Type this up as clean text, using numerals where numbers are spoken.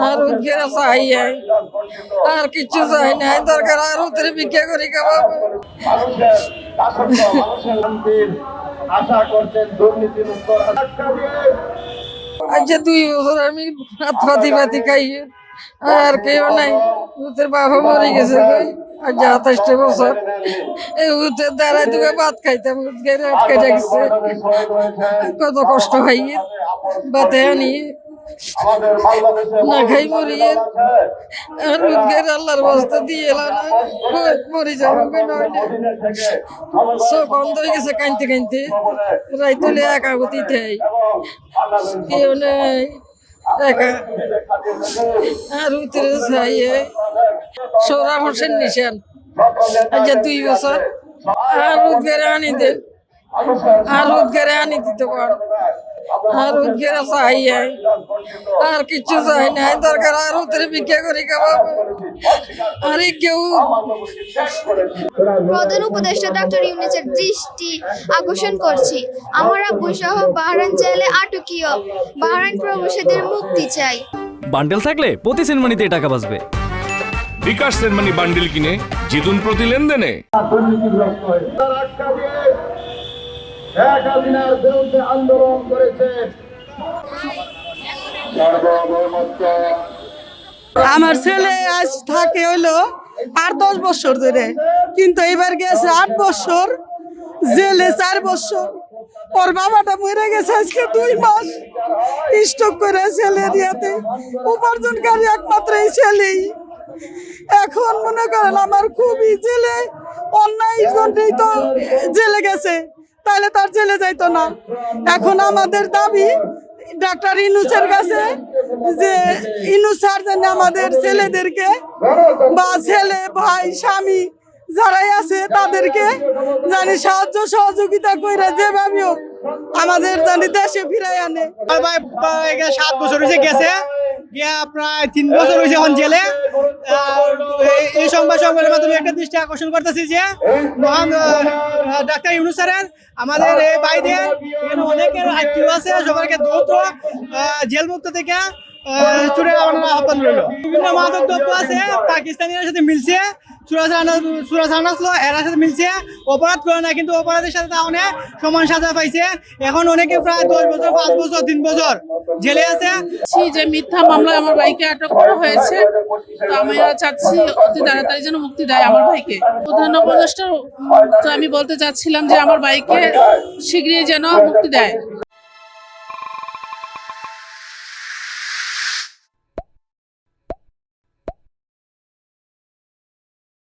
আর উদ্গের চাই আর কিছু চাই নাই, দরকার আর উত্তরে ভিক্ষা করি খাওয়াবো। আশা করছেন দুর্নীতি মুক্ত আজ 2 বছর আমি হাত পাতি খাই, আর কেউ নাই। উত্তর বাবা মরে গেছে কই, আজ 28 বছর এই উত্তর দ্বারা দুগে ভাত খাইতাম, উদ্গের আটকে গেছে। কত কষ্ট হয় বাতে আনি না খাই মরি, আর উদ্গের আল্লাহর বস্তা দিয়ে এলাম না, মরি যাবো নইলে। চোখ অন্ধ হয়ে গেছে কানতে কানতে, রাইতলে একা গতিতে কেউ নেই, একা। আর উত্তরে চাইয়ে সৌরা হোসেন নিশান, আজ 2 বছর। আর উদ্গেরে আনি দেন, আর উদ্গেরে আনি দিতে পার, আর উদ্গেরে চাই আর কিছু চাই নাই, দরকার আর উত্তরে ভিক্ষা করি খাওয়াবো। আর কেউ প্রধান উপদেষ্টা ডক্টর ইউনূসের দৃষ্টি আকর্ষণ করছি, আমার আব্বু সহ বাহরাইন জেলে আটকীয় বাহরাইন প্রবাসীদের মুক্তি চাই। বান্ডেল থাকলে প্রতি সেনমানিতে টাকা বাঁচবে। বিকাশ সেনমানি বান্ডেল কিনে জিতুন প্রতি লেনদেনে। বিরুদ্ধে আন্দোলন করেছে। আমার ছেলে আজ থাকে হইলো 8-10 বছর ধরে, কিন্তু এবার গেছে 8 বছর জেলে, 4 বছর। ওর বাবাটা মরে গেছে আজকে 2 মাস স্ট্রোক করে। ছেলে দিয়াতে উপার্জনকারী একমাত্র এই ছেলেই। এখন মনে করেন আমার খুবই জেলে অন্যায় জন্যই তো জেলে গেছে, তাহলে তার জেলে যাইতো না। এখন আমাদের দাবি ডাক্তার ইউনূসের কাছে যে ইউনূস স্যার যেন আমাদের ছেলেদেরকে বা ছেলে ভাই স্বামী যারাই আছে তাদেরকে জানি সাহায্য সহযোগিতা করে যেভাবে হোক আমাদের জানি দেশে ফিরাই আনে। 7 বছর হয়েছে গেছে, প্রায় 3 বছর হয়েছে এখন জেলে। এই সংবাদের মাধ্যমে একটা দৃষ্টি আকর্ষণ করতেছি যে মহান ডাক্তার ইউনূস স্যারের আমাদের এই বাইদের অনেকের আত্মীয় আছে, সবাইকে দ্রুত জেল মুক্ত থেকে চুরের আহ্বান রইল। বিভিন্ন মাদক দ্রব্য আছে পাকিস্তানিদের সাথে মিলছে, এর সাথে মিলছে, অপরাধ করে না, কিন্তু অপরাধের সাথে তাহলে সমান সাজা পাইছে। এখন অনেকে প্রায় 10 বছর, 5 বছর, 3 বছর জেলে আছে। যে মিথ্যা মামলায় আমার ভাইকে আটক করা হয়েছে, তো আমি চাচ্ছি অতি তাড়াতাড়ি যেন মুক্তি দেয় আমার ভাইকে। প্রধান উপদেষ্টা তো আমি বলতে চাচ্ছিলাম যে আমার ভাইকে শীঘ্রই যেন মুক্তি দেয়।